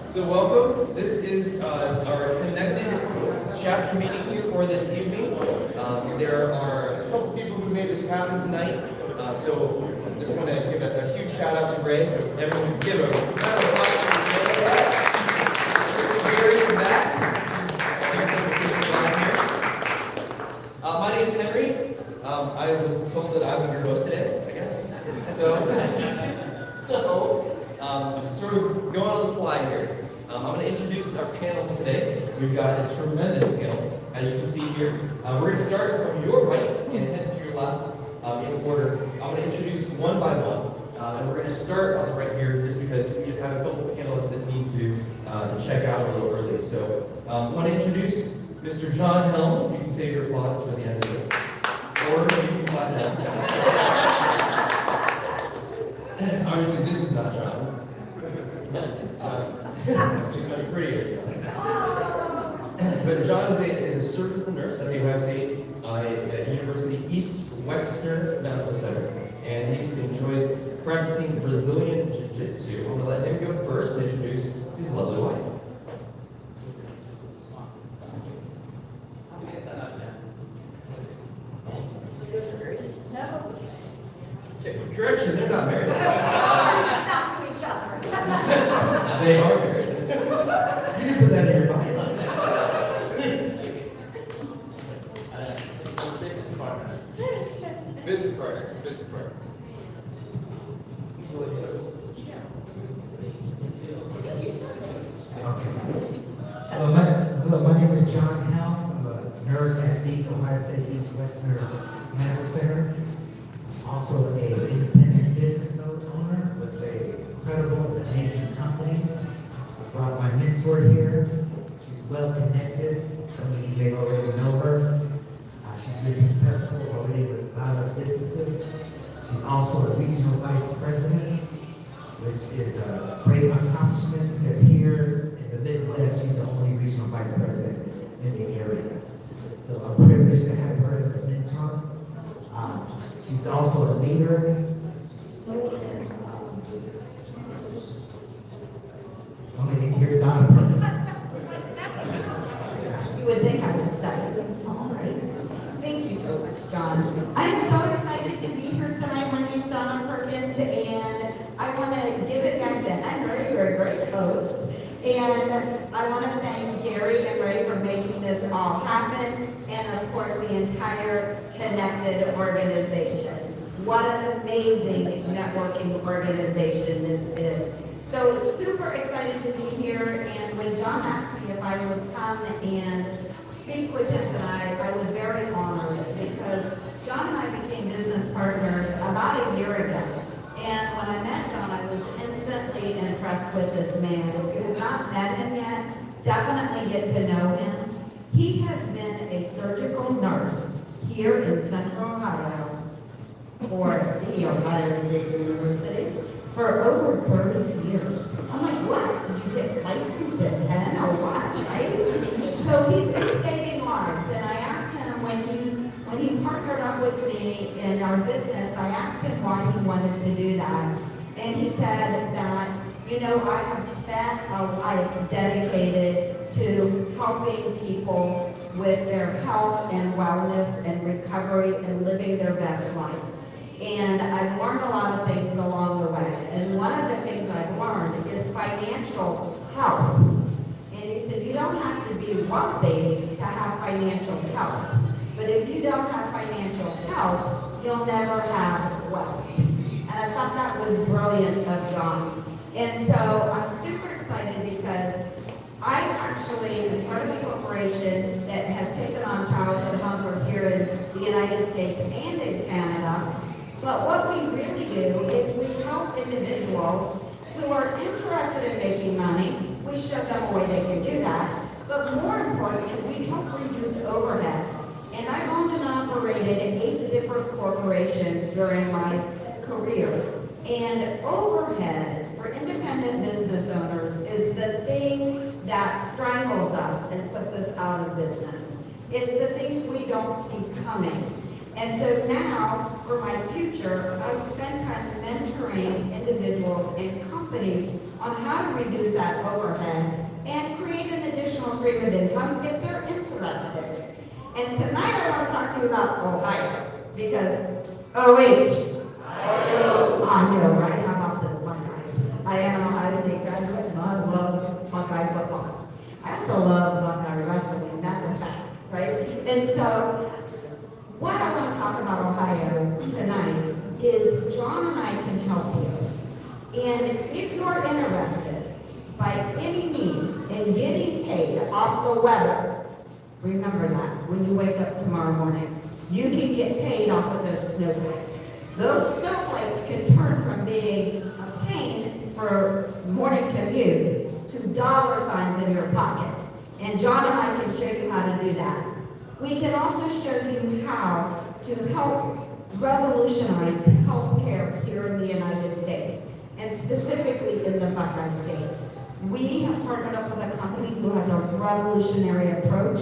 So welcome. This is our connected chapter meeting here for this evening. There are a couple people who made this happen tonight. So I just want to give a huge shout out to Ray. So everyone give a round of applause for Ray. Gary in the back. My name's Henry. I was told that I'm your host today, I guess. So sort of going on the fly here. I'm going to introduce our panels today. We've got a tremendous panel, as you can see here. We're going to start from your right and head to your left in order. I'm going to introduce one by one. And we're going to start on the right here just because we have a couple of panelists that need to check out a little early. So I want to introduce Mr. John Helms. You can save your applause for the end of this. Or you can clap now. Obviously, this is not John. She's much prettier. But John is a surgical nurse at the Ohio State at University East Wexner Medical Center, and he enjoys practicing Brazilian Jiu-Jitsu. I'm going to let him go first and introduce his lovely wife. Okay, correction, they're not married. Just not to each other. They are married. You didn't put that in your bio. Business partner. Hello, my name is John Helms. I'm a nurse at the Ohio State East Wexner Medical Center. Also an independent business owner with an incredible, amazing company. I brought my mentor here. She's well connected. Some of you may already know her. She's been successful already with a lot of businesses. She's also a regional vice president, which is a great accomplishment because here in the Midwest, she's the only regional vice president in the area. So a privilege to have her as a mentor. She's also a leader. And here's Donna Perkins. You would think I was 7 feet tall, right? Thank you so much, John. I am so excited to be here tonight. My name's Donna Perkins, and I want to give it back to Henry. You're a great host. And I want to thank Gary and Ray for making this all happen, and of course the entire Connected organization. What an amazing networking organization this is. So super excited to be here, and when John asked me if I would come and speak with him tonight, I was very honored because John and I became business partners about a year ago. And when I met John, I was instantly impressed with this man. If you have not met him yet, definitely get to know him. He has been a surgical nurse here in Central Ohio for the Ohio State University for over 30 years. I'm like, what? Did you get licensed at 10 or what, right? So he's been saving lives, and I asked him when he partnered up with me in our business, I asked him why he wanted to do that. And he said that, I have spent a life dedicated to helping people with their health and wellness and recovery and living their best life. And I've learned a lot of things along the way. And one of the things I've learned is financial health. And he said, you don't have to be wealthy to have financial health. But if you don't have financial health, you'll never have wealth. And I thought that was brilliant of John. And so I'm super excited because I actually am part of a corporation that has taken on childhood hunger here in the United States and in Canada. But what we really do is we help individuals who are interested in making money. We show them a way they can do that. But more importantly, we help reduce overhead. And I've owned and operated 8 different corporations during my career. And overhead for independent business owners is the thing that strangles us and puts us out of business. It's the things we don't see coming. And so now, for my future, I spend time mentoring individuals and companies on how to reduce that overhead and create an additional stream of income if they're interested. And tonight I want to talk to you about Ohio, because OH. I know, right? How about this, Buckeyes? I am an Ohio State graduate, and I love Buckeye football. I also love Buckeye wrestling, that's a fact, right? And so, what I want to talk about Ohio tonight is John and I can help you. And if you're interested, by any means, in getting paid off the weather, remember that when you wake up tomorrow morning, you can get paid off of those snowflakes. Those snowflakes can turn from being a pain for morning commute to dollar signs in your pocket. And John and I can show you how to do that. We can also show you how to help revolutionize healthcare here in the United States, and specifically in the Buckeye State. We have partnered up with a company who has a revolutionary approach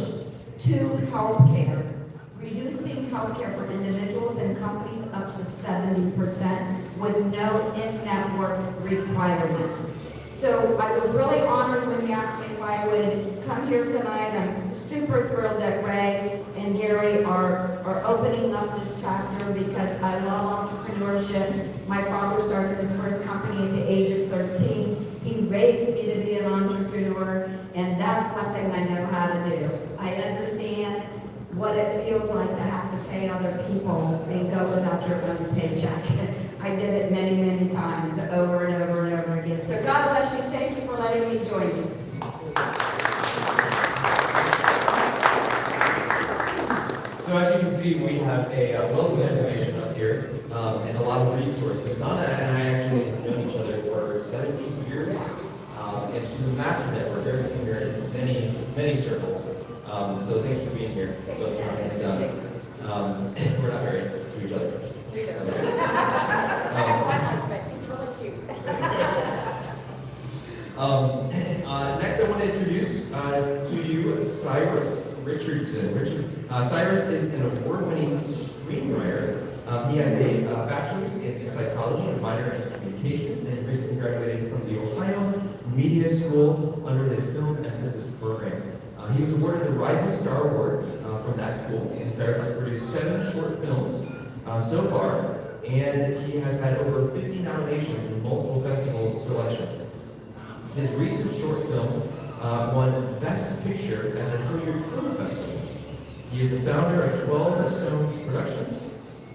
to healthcare, reducing healthcare for individuals and companies up to 70% with no in-network requirement. So I was really honored when you asked me if I would come here tonight. I'm super thrilled that Ray and Gary are opening up this chapter because I love entrepreneurship. My father started his first company at the age of 13. He raised me to be an entrepreneur, and that's one thing I know how to do. I understand what it feels like to have to pay other people and go without your own paycheck. I did it many, many times, over and over and over again. So God bless you. Thank you for letting me join you. So as you can see, we have a wealth of information up here and a lot of resources. Donna and I actually have known each other for 17 years. and she's a master networker, very senior in many, many circles. So thanks for being here, both John and Don. We're not married to each other. Next, I want to introduce to you Cyrus Richardson. Cyrus is an award-winning screenwriter. He has a bachelor's in psychology and a minor in communications, and he recently graduated from the Ohio Media School under the Film Emphasis Program. He was awarded the Rising Star Award from that school, and Cyrus has produced 7 short films so far, and he has had over 50 nominations in multiple festival selections. His recent short film won Best Picture at the Hilliard Film Festival. He is the founder of 12 Stones Productions,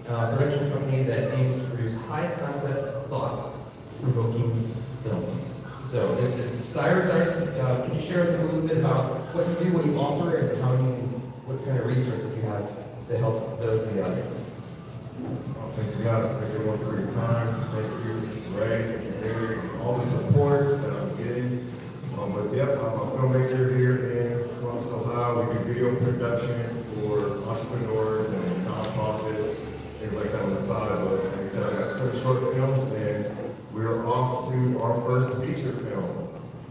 a production company that aims to produce high-concept, thought-provoking films. So this is Cyrus. Can you share with us a little bit about what you do, what you offer, and what kind of resources you have to help those in the audience? Well, thank you guys. Thank everyone for your time. Thank you, Ray, thank you, Eric, and all the support that I'm getting. But yep, I'm a filmmaker here in Columbus, Ohio. We do video production for entrepreneurs and nonprofits, things like that on the side. But like I said, I got 7 short films, and we're off to our first feature film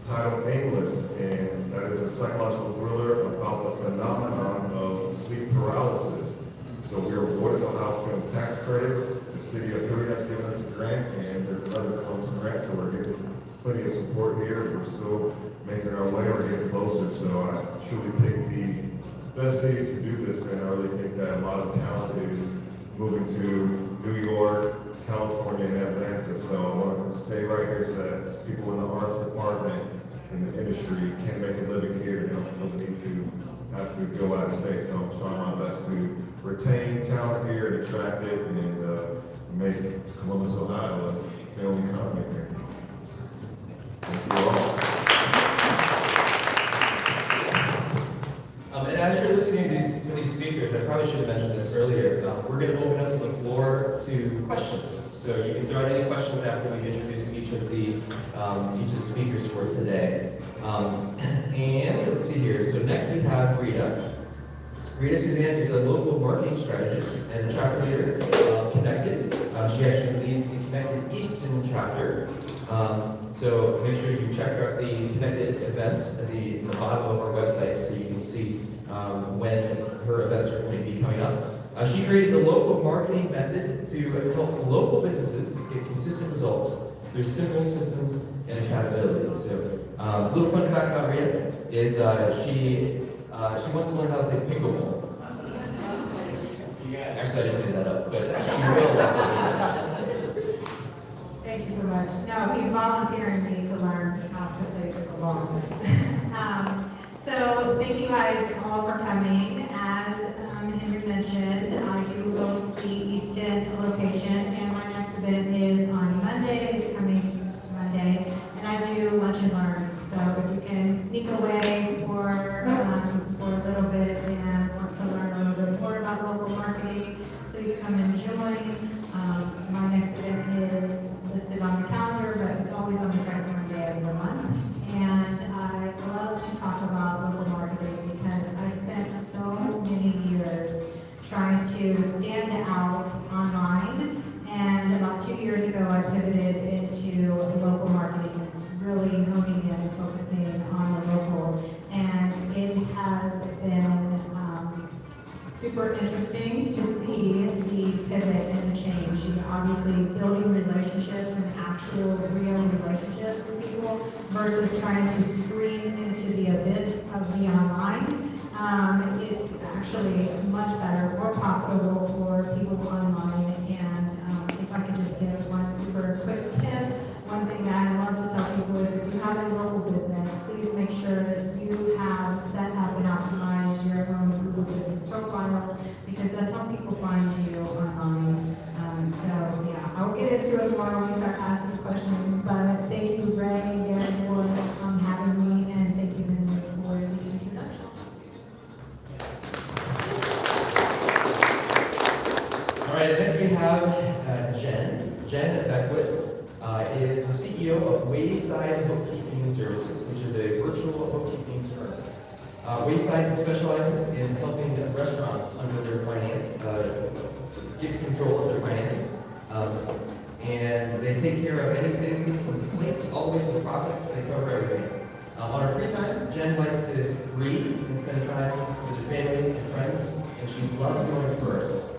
titled Aimless, and that is a psychological thriller about the phenomenon of sleep paralysis. So we were awarded the Ohio Film Tax Credit. The city of Hilliard has given us a grant, and there's another close grant, so we're getting plenty of support here. We're still making our way, we're getting closer. So I truly picked the best city to do this, and I really think that a lot of talent is moving to New York, California, and Atlanta. So I want to stay right here so that people in the arts department in the industry can make a living here. They don't feel the need to have to go out of state. So I'm trying my best to retain talent here and attract it and make Columbus, Ohio a film economy here. Thank you all. And as you're listening to these speakers, I probably should have mentioned this earlier, we're going to open up the floor to questions. So you can throw out any questions after we introduce each of the speakers for today. And let's see here. So next we have Rita. Rita Suzanne is a local marketing strategist and a chapter leader of Connected. She actually leads the Connected Easton chapter. So make sure you check out the Connected events at the bottom of our website so you can see when her events are going to be coming up. She created the local marketing method to help local businesses get consistent results through simple systems and accountability. So a little fun fact about Rita is she wants to learn how to play pickleball. Actually, I just made that up, but she will. Thank you so much. No, he's volunteering me to learn how to play pickleball. So thank you guys all for coming. As Henry mentioned, I do host the Easton location, and my next event is on Monday, this coming Monday, and I do lunch and learns. So if you can sneak away for a little bit and want to learn a little bit more about local marketing, please come and join. My next event is listed on the calendar, but it's always on the second Monday of the month. And I love to talk about local marketing because I spent so many years trying to stand out online. And about 2 years ago, I pivoted into local marketing, really honing in and focusing on the local. And it has been super interesting to see the pivot and the change. You know, obviously, building relationships and actual real relationships with people versus trying to scream into the abyss of the online. It's actually much better, more profitable for people online. And if I could just give one super quick tip, one thing that I love to tell people is if you have a local business, please make sure that you have set up and optimized your own Google Business profile because that's how people find you online. So yeah, I'll get into it more when we start asking questions. But thank you, Ray and Gary, for having me, and thank you, Henry, for the introduction. All right, next we have Jen. Jen Beckwith is the CEO of Wayside Bookkeeping Services, which is a virtual bookkeeping firm. Wayside specializes in helping restaurants under their finance, get control of their finances. And they take care of anything from the plates all the way to the profits. They cover everything. On her free time, Jen likes to read and spend time with her family and friends, and she loves going first.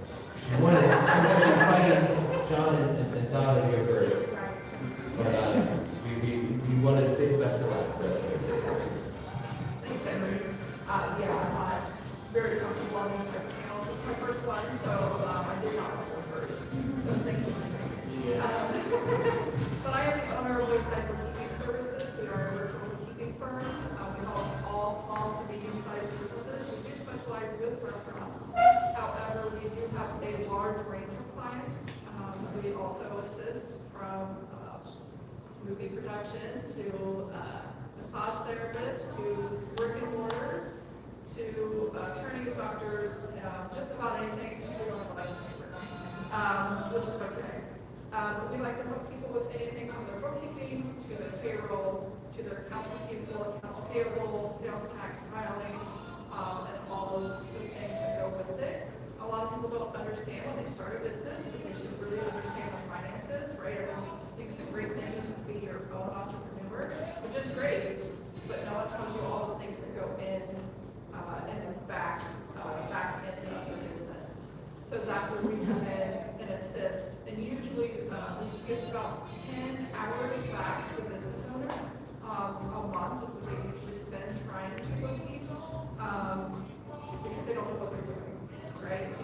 She wanted, sometimes she'll find John and Donna to go first. But we wanted to save the best for last, so. Thanks, Henry. Yeah, I'm not very comfortable on these type of panels. This is my first one, so I did not want to go first. So thank you. But I am the owner of Wayside Bookkeeping Services. We are a virtual bookkeeping firm. We help all small to medium-sized businesses. We do specialize with restaurants. However, we do have a large range of clients. We also assist from movie production to massage therapists to brick and mortars to attorneys, doctors, just about anything. We don't have a landscaper, which is okay. We like to help people with anything from their bookkeeping to their payroll to their accounts receivable, accounts payable, sales tax filing, and all of the things that go with it. A lot of people don't understand when they start a business that they should really understand the finances, right? Everyone thinks the great thing is to be your own entrepreneur, which is great, but no one tells you all the things that go in and back end of the business. So that's where we come in and assist. And usually we give about 10 hours back to the business owner. A month is what they usually spend trying to bookkeep because they don't know what they're doing, right? So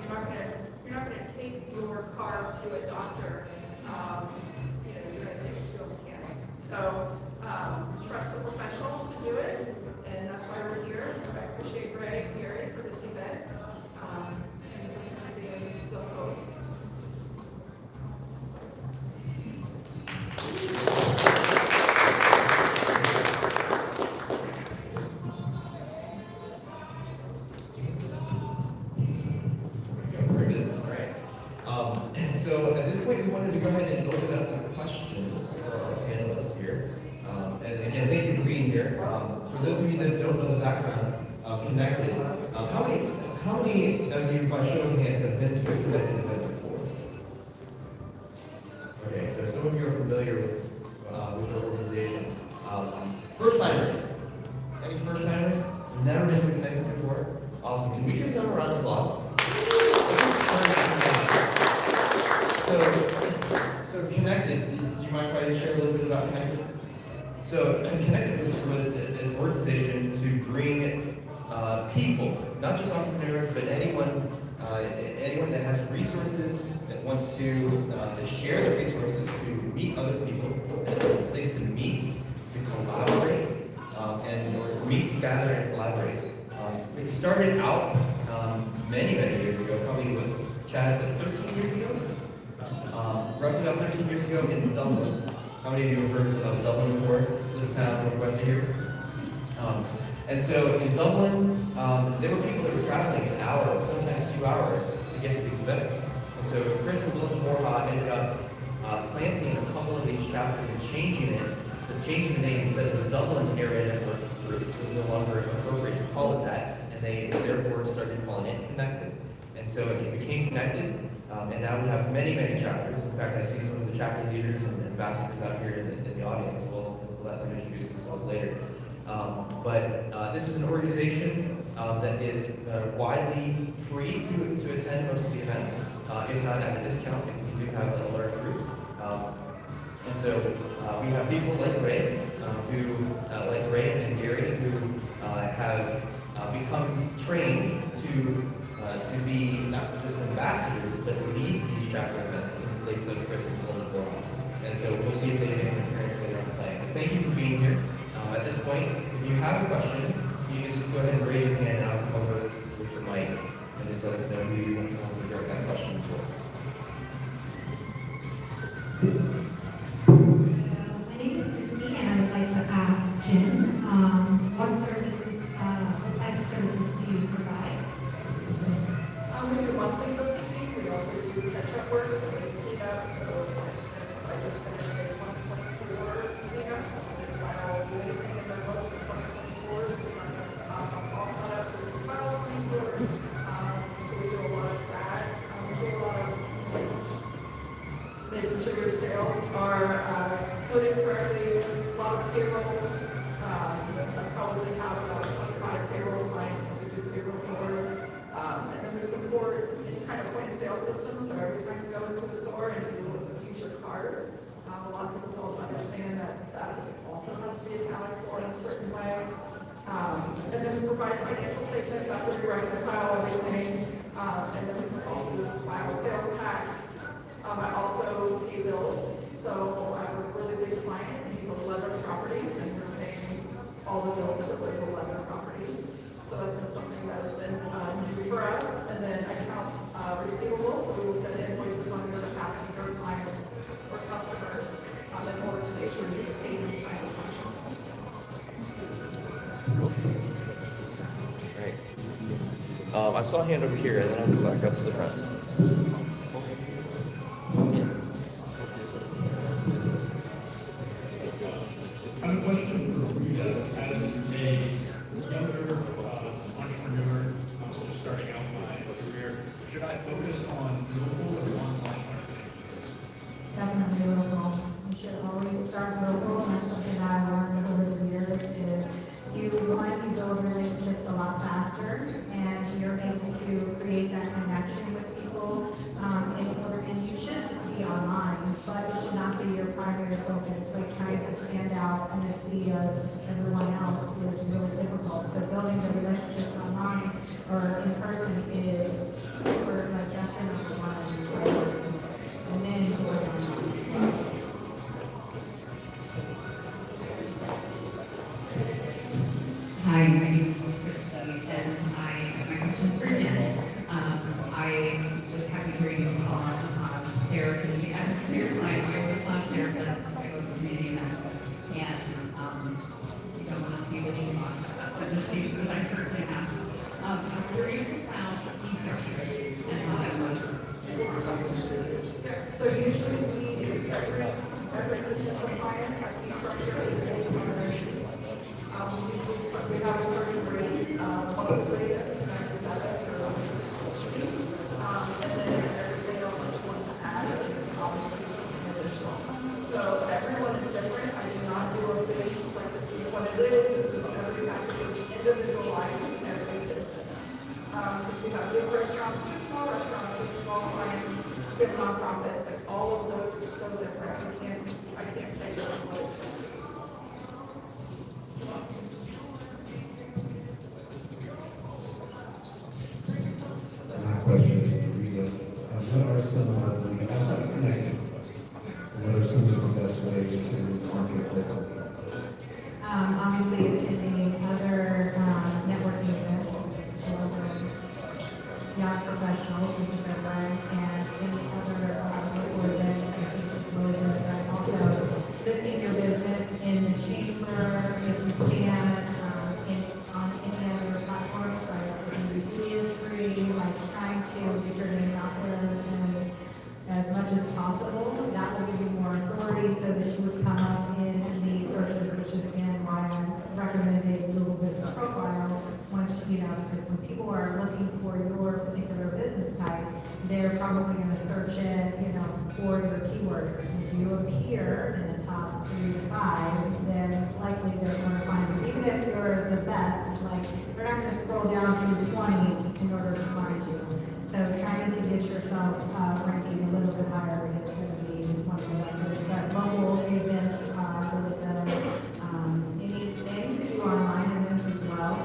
you're not gonna take your car to a doctor. You're gonna take it to a mechanic. So trust the professionals to do it, and that's why we're here. I appreciate Greg and Gary for this event and being the host. For business, all right. So at this point, we wanted to go ahead and open up to questions for our panelists here. And again, thank you for being here. For those of you that don't know the background of Connected, how many of you, by show of hands, have been to a Connected event before? Okay, so some of you are familiar with your organization. First timers. Any first timers? Never been to Connected before? Awesome. Can we give them a round of applause? So Connected, do you mind if I share a little bit about Connected? So Connected was an organization to bring people, not just entrepreneurs, but anyone that has resources, that wants to share their resources, to meet other people, and there's a place to meet, to collaborate, and meet, gather, and collaborate. It started out many years ago, probably with Chaz, but 13 years ago? Roughly about 13 years ago in Dublin. How many of you have heard of Dublin before? Little town northwest of here. And so in Dublin, there were people that were traveling an hour, sometimes 2 hours to get to these events. And so Chris and Millan ended up planting a couple of these chapters and changing the name. Instead of the Dublin Area Network Group, it was no longer appropriate to call it that, and they therefore started calling it Connected. And so it became Connected, and now we have many chapters. In fact, I see some of the chapter leaders and ambassadors out here in the audience. We'll let them introduce themselves later. But this is an organization that is widely free to attend most of the events, if not at a discount if you do have a large group. And so we have people like Ray, like Ray and Gary, who have become trained to be not just ambassadors, but lead these chapter events in place of Chris and Millan. And so we'll see if they make an appearance later on tonight. But thank you for being here. At this point, if you have a question, you just go ahead and raise your hand and I'll come over with your mic and just let us know who you want to direct that question towards. My name is Christy, and I would like to ask Jim, what type of services do you provide? We do monthly bookkeeping. We also do catch-up work, so we cleanup. So, for instance, I just finished a 2024 cleanup. So I didn't do anything understand that that also has to be accounted for in a certain way. And then we provide financial statements after we reconcile everything, and then we also file sales tax. I also pay bills, so I have a really big client, and he's 11 properties, and we're paying all the bills for those 11 properties. So that's been something that has been new for us. And then accounts receivable, so we will send invoices on your behalf to your clients or customers in order to make sure you get paid in time and function. Great. I saw a hand over here, and then I'll go back up to the front. I have a question for Rita. As a younger entrepreneur, just starting out my career, should I focus on local or online marketing? Definitely local. You should always start local, and that's something that I learned over the years is you build relationships a lot faster, and you're able to create that connection with people. And you should be online, but it should not be your primary focus. Like trying to stand out in a sea of everyone else is really difficult. So building the relationships online or in person is super, like that's your number one priority. And then go online. Hi, my name is Christy, and my question's for Jen. I was happy hearing you call on massage therapy. As a career client, I'm a massage therapist. I go to community events, and you don't want to see what you want, but there's things that I certainly have. I'm curious about fee structures and how that works. So usually every potential client has fee structure based on their needs. We have a certain rate, public rate of $297 for and then everything else that you want to add is obviously additional. So everyone is different. I do not do a base like this is what it is. This is every package is individualized in every business. We have big restaurants, small restaurants, small clients, big nonprofits, like all of those are so different. I can't say this is what it's going to be. My question is to Rita. What are some of the, outside of connecting, what are some of the best ways to market locally? Obviously attending other networking events, young professionals is a good one, and any other local events, I think it's really good. And also listing your business in the chamber, if you can, on any other platforms, like the industry, like trying to get your name out there as much as possible. That will give you more authority so that you would come up in the searches, which is again why I recommended Google Business Profile. Once, because when people are looking for your particular business type, they're probably going to search it, for your keywords. If you appear in the top 3 to 5, then likely they're going to find you. Even if you're the best, like, they're not going to scroll down to 20 in order to find you. So trying to get yourself ranking a little bit higher is going to be one of the methods. But local events are really good. And you can do online events as well.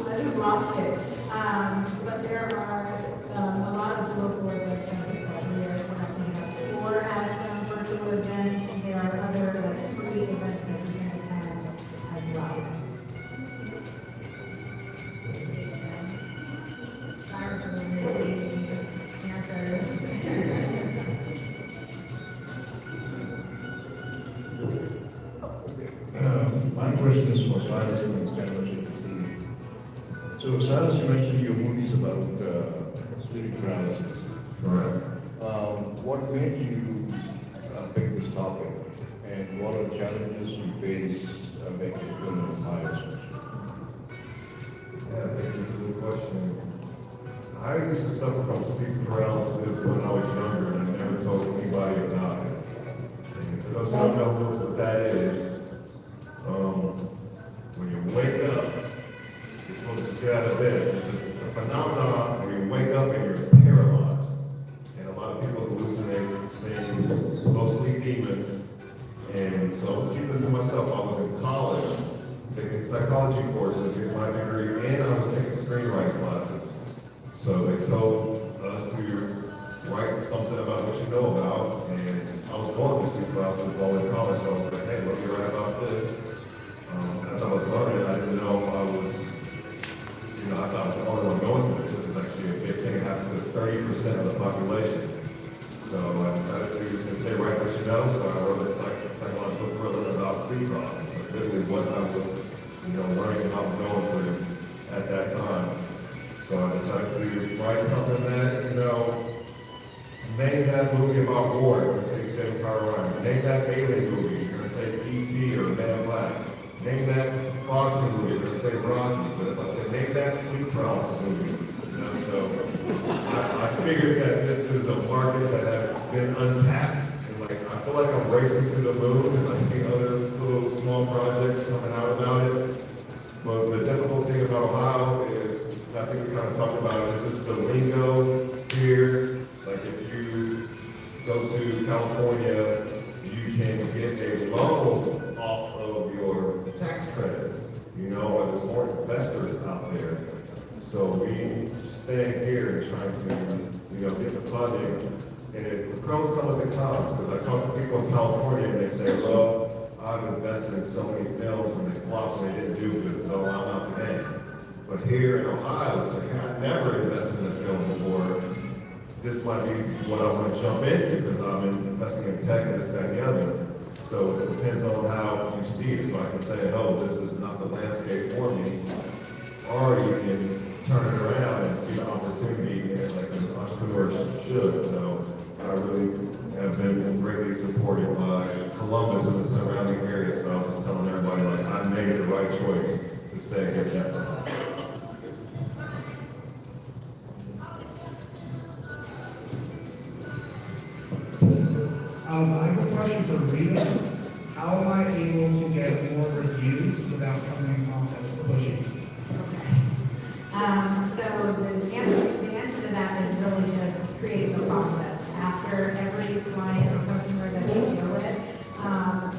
I just lost it. But there are a lot of local events that we are thinking of. SCORE has some virtual events. There are other free events that you can attend as well. Sorry for the answers. My question is for Silas and understand what you can see. So Silas, you mentioned your movies about sleep paralysis. Correct. What made you pick this topic? And what are the challenges you face making a film on Ohio? Yeah, thank you for the question. I used to suffer from sleep paralysis when I was younger, and I never told anybody about it. And for those who don't know what that is, when you wake up, you're supposed to get out of bed. It's a phenomenon where you wake up and you're paralyzed. And a And so I was keeping this to myself. I was in college, taking psychology courses, getting my degree, and I was taking screenwriting classes. So they told us to write something about what you know about, and I was going through some classes while in college, so I was like, hey, let me write about this. As I was learning, I didn't know I was, I thought I was the only one going through this. This is actually a big thing. It happens to 30% of the population. So I decided to say, write what you know, so I wrote a psychological thriller about sleep process, like literally what I was, learning about and going through at that time. So I decided to write something that, name that movie about war, you're gonna say Saving Private Ryan. Name that alien movie, you're gonna say E.T. or Man in Black. Name that boxing movie, you're gonna say Rocky. But if I say name that sleep paralysis movie, so I figured that this is a market that has been untapped. And I feel like I'm racing to the moon because I see other little small projects coming out about it. But the difficult thing about Ohio is, I think we kind of talked about it, this is the lingo here. Like if you go to California, you can get a loan off of your tax credits, or there's more investors out there. So we staying here and trying to, get the funding. And the pros come with the cons, because I talk to people in California and they say, well, I've invested in so many films and they flopped and they didn't do good, so I'm out the game. But here in Ohio, it's like, I've never invested in a film before. This might be what I want to jump into because I'm investing in tech and this, that, and the other. So it depends on how you see it. So I can say, oh, this is not the landscape for me. Or you can turn it around and see the opportunity in it like an entrepreneur should. So I really have been greatly supported by Columbus and the surrounding area. So I was just telling everybody, I made the right choice to stay here definitely. I have a question for Rita. How am I able to get more reviews without coming off as pushy? Okay. So the answer to that is really just creating the process. After every client or customer that you deal with,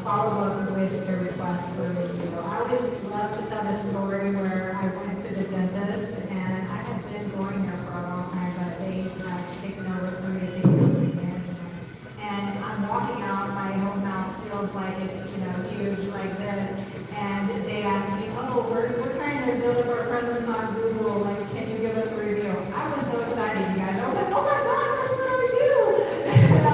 follow up with a request for review. I always love to tell this story where I went to the dentist and I had been going there for a long time, but they had taken over, somebody had taken over the management. And I'm walking out, my whole mouth feels like it's, huge like this. And they asked me, oh, we're trying to build up our presence on Google, can you give us a review? I was so excited, you guys. I was like, oh my God, that's what I do. And I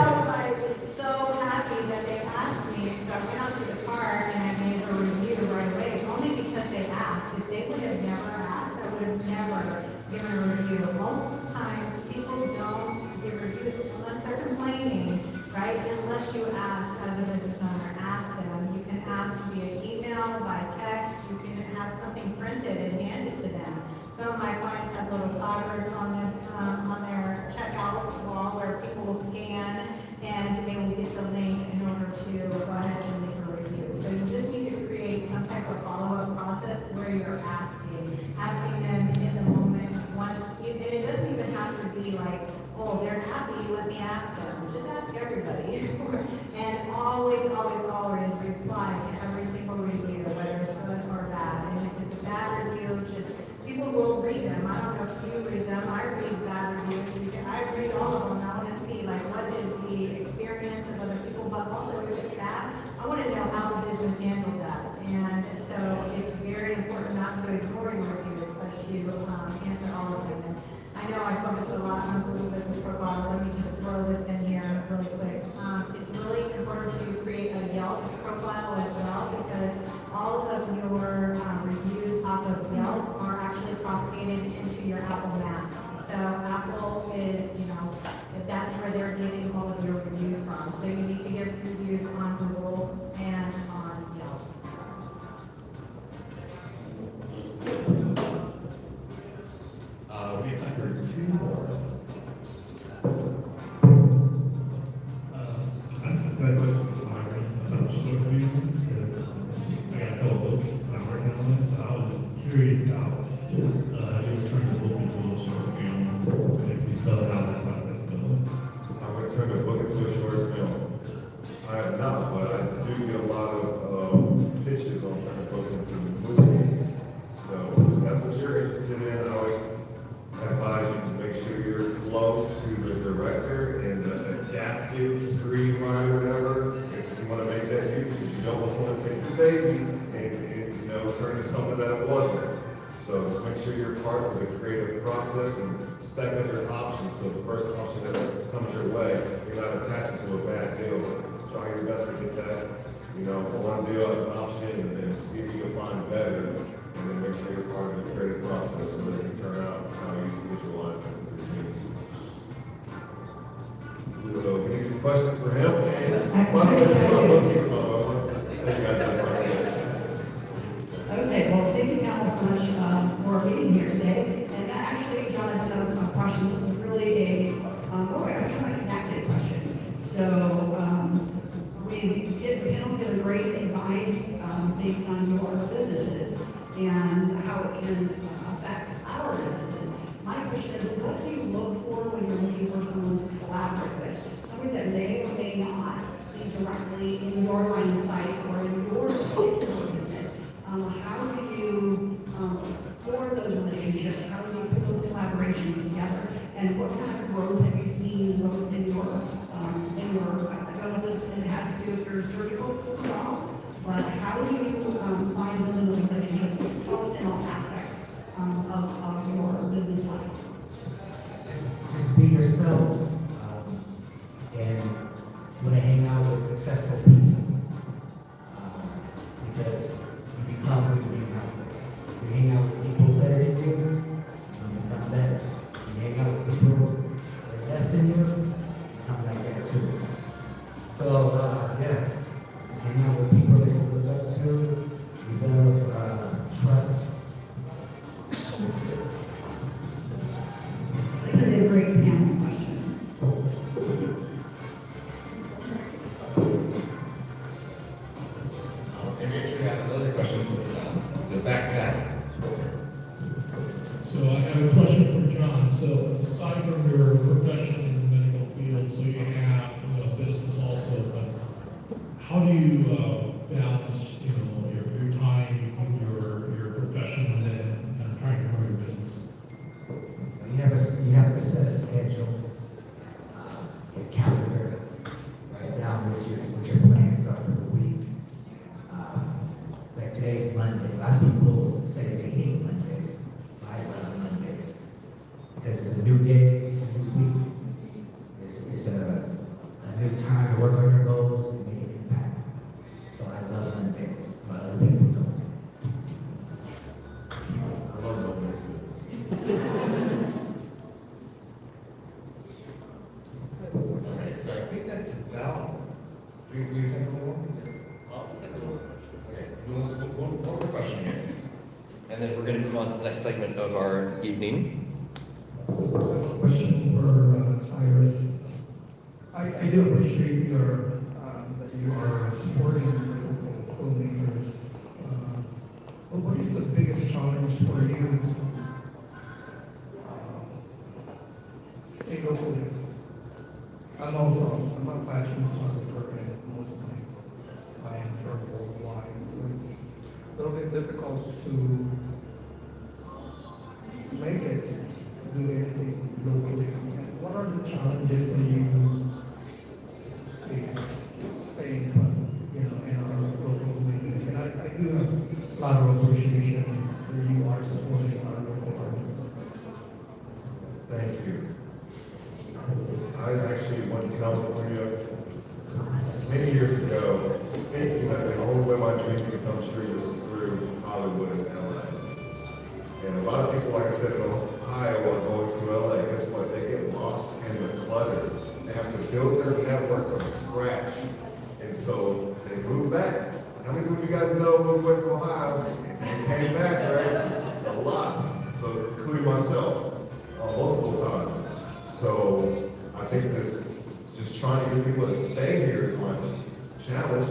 was so happy that they asked me. So I went out to the car and I gave a review right away, only because they asked. If they would have never asked, I would have never given a review. Most times, people don't give reviews unless they're complaining, right? Unless you ask as a business owner, ask them. You can ask via email, by text, you can have something printed and hand it to them. Some of my clients have little placards on their checkout wall where people will scan and they will get the link in order to go ahead and leave a review. So you just need to create some type of follow-up process where you're asking them in the moment. And it doesn't even have to be like, oh, they're happy, let me ask them. Just ask everybody. And always reply to every single review, whether it's good or bad. And if it's a bad review, people will read them. I don't know if you read them. I read bad reviews. I read all of them. I want to see what is the experience of other people, but also if it's bad, I want to know how the business handled that. And so it's very important not to ignore your reviews, but to answer all of them. And I know I focus a lot on Google Business Profile. Let me just throw this in here really quick. It's really important to create a Yelp profile as well, because all of your reviews off of Yelp are actually propagated into your Apple Maps. So Apple is, that's where they're getting all of your reviews from. So you need to give reviews do get a lot of pitches on turning books into movies. So if that's what you're interested in, I would advise you to make sure you're close to the director and the adapted screenwriter, whatever. If you want to make that you, because you don't want someone to take the baby and turn it into something that it wasn't. So just make sure you're part of the creative process and stack up your options. So the first option that comes your way, you're not attached to a bad deal. Try your best to get that, one deal as an option and then see if you can find better. And then make sure you're part of the creative process so that it can turn out how you visualize it with your team. So, any questions for him? And by the way, this is my bookkeeper, by the way. I want to tell you guys that. Okay, well, thank you guys so much for being here today. And actually, Jonathan, a question. This is really a kind of a connected question. So, the panel's given great advice based on your businesses and how it can affect our businesses. My question is, what do you look for when you're looking for someone to collaborate with? Somebody that may or may not be directly in your line of sight or in your particular business. How do you form those relationships? How do you put those collaborations together? And what kind of growth have you seen both in your, I don't know if it has to do with your surgical job, but how do you find building those relationships almost in all aspects of your business life? Just be yourself, and you want to hang out with successful people, because you become who you hang out with. So if you hang out with people better than you become better. If you hang out with people that are less than you become like that too. So, just hang out with people that you look up to, develop trust. That's it. That's a great panel question. And we actually have another question. So back to that. So I have a question for John. So aside from your profession in the medical field, so you have business also, but how do you balance your time with your profession and then trying to grow your business? You have to set a schedule, a calendar, write down what your plans are for the week. Like today's Monday. A lot of people say they hate Mondays. I love Mondays because it's a new day, it's a new week. It's a new time to work on your goals and make an impact. So I love Mondays, but other people don't. I love Mondays too. All right, so I think that's about. Do you take a more? Okay, one more question here. And then we're going to move on to the next segment of our evening. Question for Cyrus. I do appreciate that you are supporting local filmmakers. But what is the biggest challenge for you to stay locally? I'm not passionate photographer, and most of my clients are worldwide, so it's a little bit difficult to make it, to do anything locally. And what are the challenges that you face staying in our local community? And I do have a lot of appreciation that you are supporting our local artists. Thank you. I actually went to California many years ago, thinking that the only way my dreams would come true was through Hollywood and LA. And a lot of people, like I said, in Ohio are going to LA. Guess what? They get lost in the clutter. They have to build their network from scratch. And so they move back. How many of you guys know moved away from Ohio and came back, right? A lot. So, including myself, multiple times. So I think this, just trying to get people to stay here is my challenge.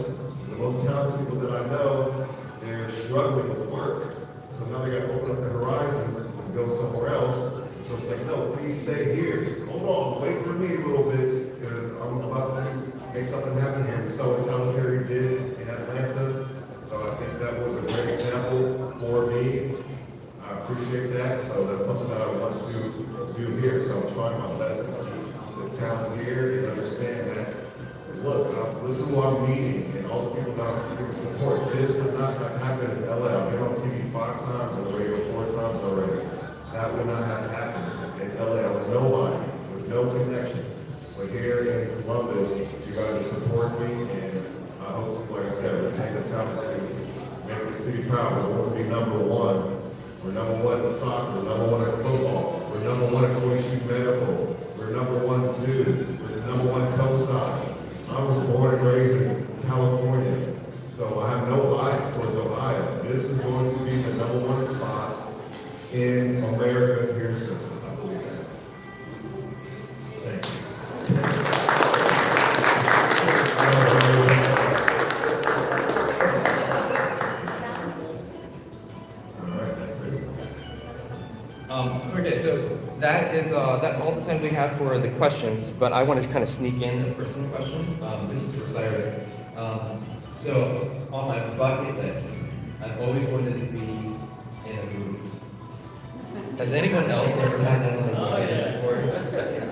The most talented people that I know, they're struggling with work. So now they got to open up their horizons and go somewhere else. So it's like, no, please stay here. Just hold on, wait for me a little bit, because I'm about to make something happen here. We saw what Tyler Perry did in so that's something that I want to do here. So I'm trying my best to keep the talent here and understand that, look who I'm meeting and all the people that I'm giving support. This would not have happened in LA. I've been on TV 5 times and the radio 4 times already. That would not have happened in LA. I was nobody with no connections. But here in Columbus, you guys are supporting me, and I hope to, like I said, retain the talent to make the city proud. We want to be number 1. We're number 1 in soccer. We're number 1 in football. We're number 1 in Coach Medical. We're number 1 zoo. We're the number 1 co-side. I was born and raised in California, so I have no bias towards Ohio. This is going to be the number 1 spot in America here soon. I believe that. Thank you. All right, that's it. Okay, so that's all the time we have for the questions, but I wanted to kind of sneak in a personal question. This is for Cyrus. So on my bucket list, I've always wanted to be in a movie. Has anyone else ever had that on their bucket list before?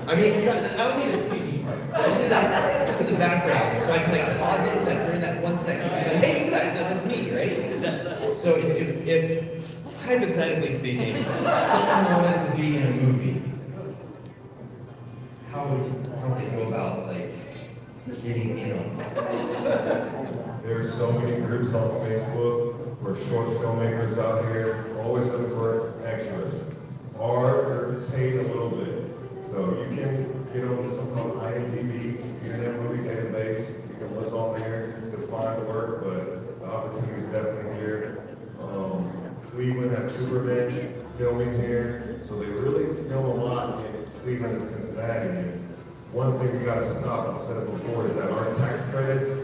I mean, I don't need a speaking part. Just in the background, so I can like pause it like, during that 1 second. Like, hey, you guys know that's me, right? So if hypothetically speaking, someone wanted to be in a movie, how would they go about like getting in on that? There's so many groups on Facebook for short filmmakers out here, always looking for extras, or they're paid a little bit. So you can get on something called IMDb, Internet Movie Database. You can look on there to find work, but the opportunity is definitely here. Cleveland had Superman filming here, so they really film a lot in Cleveland and Cincinnati. And one thing we got to stop, I've said it before, is that our tax credits,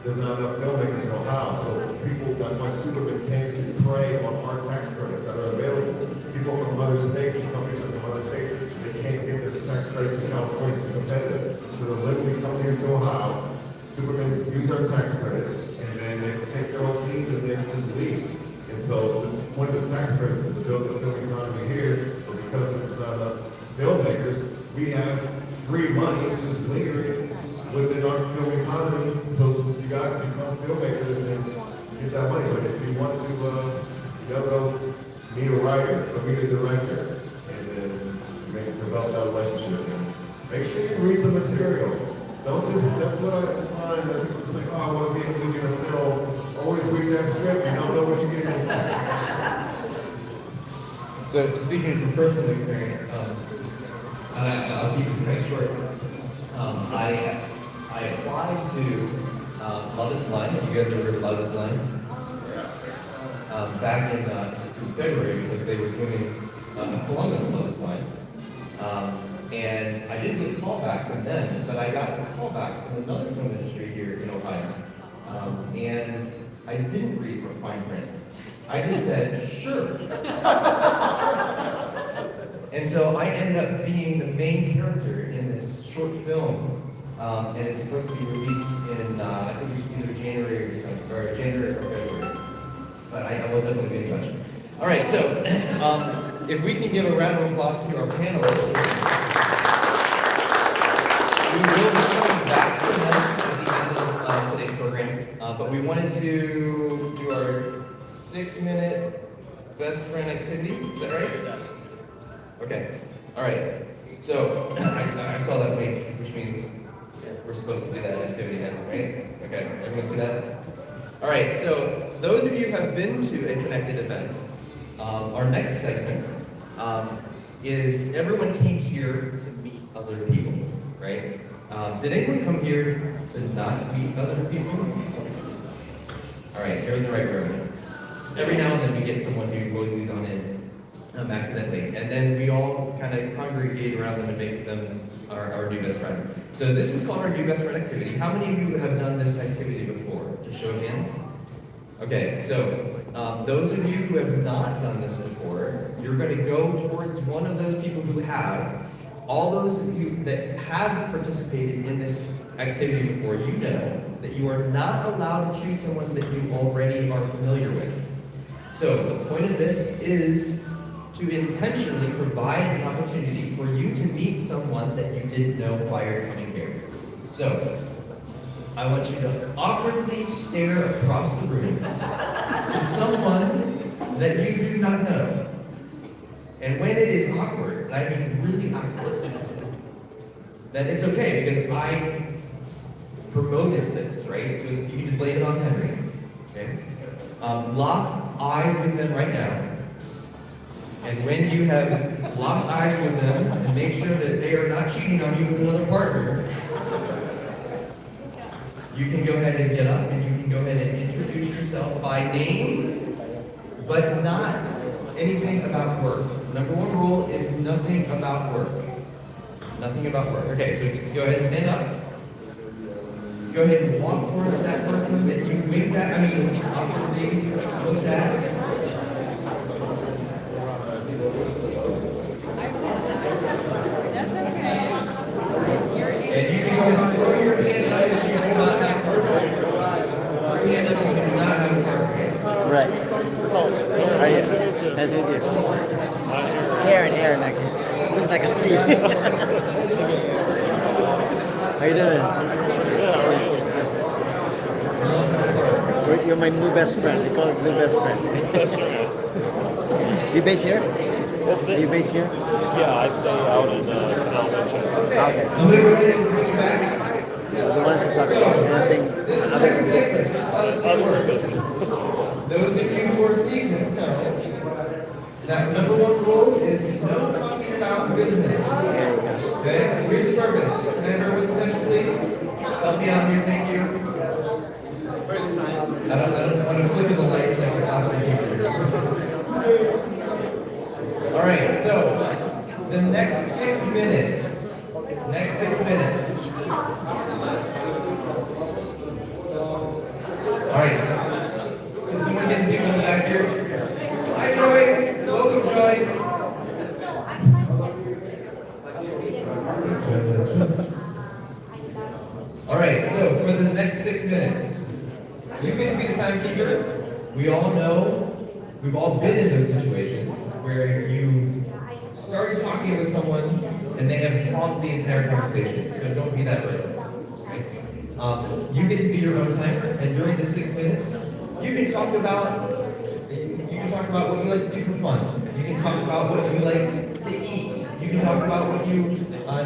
there's not enough filmmakers in Ohio, so people, that's why Superman came to prey on our tax credits that are available. People from other states and companies from other states, they can't get their tax credits in California, it's too competitive. So they'll literally come here to Ohio, Superman use our tax credits, and then they take their own team and then just leave. And so the point of the tax credits is to build the film economy here, but because there's not enough filmmakers, we have free money just lingering within our film economy, so you guys can become filmmakers and get that money. But if you want to, you know, meet a writer or meet a director, and then develop that relationship. And make sure you read the material. Don't just, that's what I find that people say, oh, I want to be in a movie or a film. Always read that script, you don't know what you're getting into. So speaking from personal experience, and I'll keep this kind of short. I applied to Love is Blind. Have you guys ever heard of Love is Blind? Back in February, because they were doing Columbus Love is Blind. And I didn't get a call back from them, but I got a call back from another film industry here in Ohio. And I didn't read the fine print. I just said, sure. And so I ended up being the main character in this short film. And it's supposed to be released in, I think either January or something, or January or February. But I will definitely be in touch. All right, so if we can give a round of applause to our panelists. We will be coming back to them at the end of today's program, but we wanted to do our 6-minute best friend activity. Is that right? Yeah. Okay. All right. So I saw that wink, which means we're supposed to do that activity now, right? Okay. Everyone see that? All right. So those of you who have been to a connected event, our next segment is everyone came here to meet other people. Right? Did anyone come here to not meet other people? All right, you're in the right room. So every now and then we get someone who voices on in accidentally, and then we all kind of congregate around them and make them our new best friend. So this is called our new best friend activity. How many of you have done this activity before? Just show of hands. Okay, so those of you who have not done this before, you're going to go towards one of those people who have. All those of you that have participated in this activity before, you know that you are not allowed to choose someone that you already are familiar with. So the point of this is to intentionally provide an opportunity for you to meet someone that you didn't know prior to coming here. So, I want you to awkwardly stare across the room to someone that you do not know. And when it is awkward, and I mean really awkward, then it's okay because I promoted this, right? So you can just blame it on Henry. Okay? Lock eyes with them right now. And when you have locked eyes with them and make sure that they are not cheating on you with another partner, you can go ahead and get up and you can go ahead and introduce yourself by name, but not anything about work. Number one rule is nothing about work. Nothing about work. Okay, so go ahead and stand up. Go ahead and walk towards that person that you winked at, awkwardly looked at. That's okay. And you can go ahead and throw your hand up if you do not have work. Throw your hand up if you do not have work. Rex. Are you? Nice to meet you. Aaron, like, looks like a C. How you doing? You're my new best friend. We call it new best friend. You based here? Are you based here? Yeah, I stay out in Canal Manchester. Okay. So the ones that talk about anything other than business. Those of you who are seasoned know that number one rule is no talking about business. Okay? Here's the purpose. Can I have everyone's attention, please? Help me out here, thank you. First time. I don't want to flicker the lights like a classroom teacher. All right, so the next 6 minutes. All right. Can someone get the people in the back here? Hi, Joy. Welcome, Joy. All right, so for the next 6 minutes, you get to be the timekeeper. We all know, we've all been in those situations where you started talking with someone and they have hogged the entire conversation. So don't be that person. Right? You get to be your own timer, and during the 6 minutes, you can talk about what you like to do for fun. You can talk about what you like to eat. You can talk about what you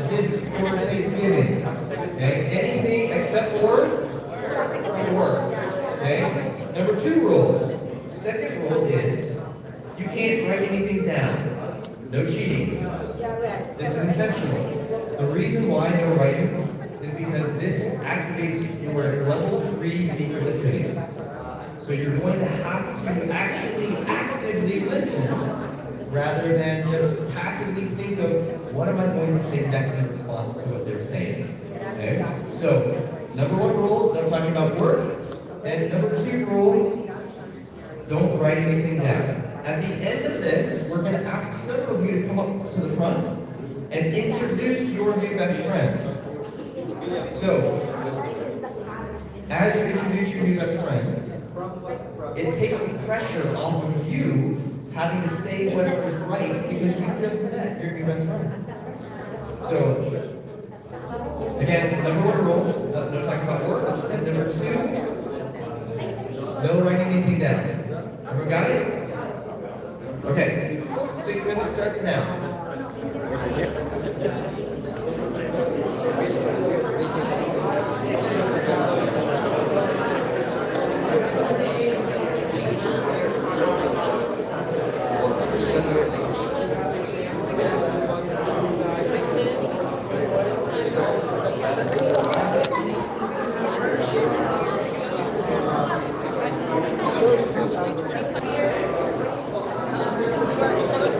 did for Thanksgiving. Okay? Anything except for work. Okay? Number 2 rule. Second rule is you can't write anything down. No cheating. This is intentional. The reason why no writing is because this activates your level 3 deep listening. So you're going to have to actually actively listen rather than just passively think of what am I going to say next in response to what they're saying. Okay? So, number 1 rule, no talking about work. And number 2 rule, don't write anything down. At the end of this, we're going to ask several of you to come up to the front and introduce your new best friend. So, as you introduce your new best friend, it takes the pressure off of you having to say whatever is right because you just met your new best friend. So, again, number 1 rule, no talking about work. And number 2, no writing anything down. Everyone got it? Okay, 6 minutes starts now.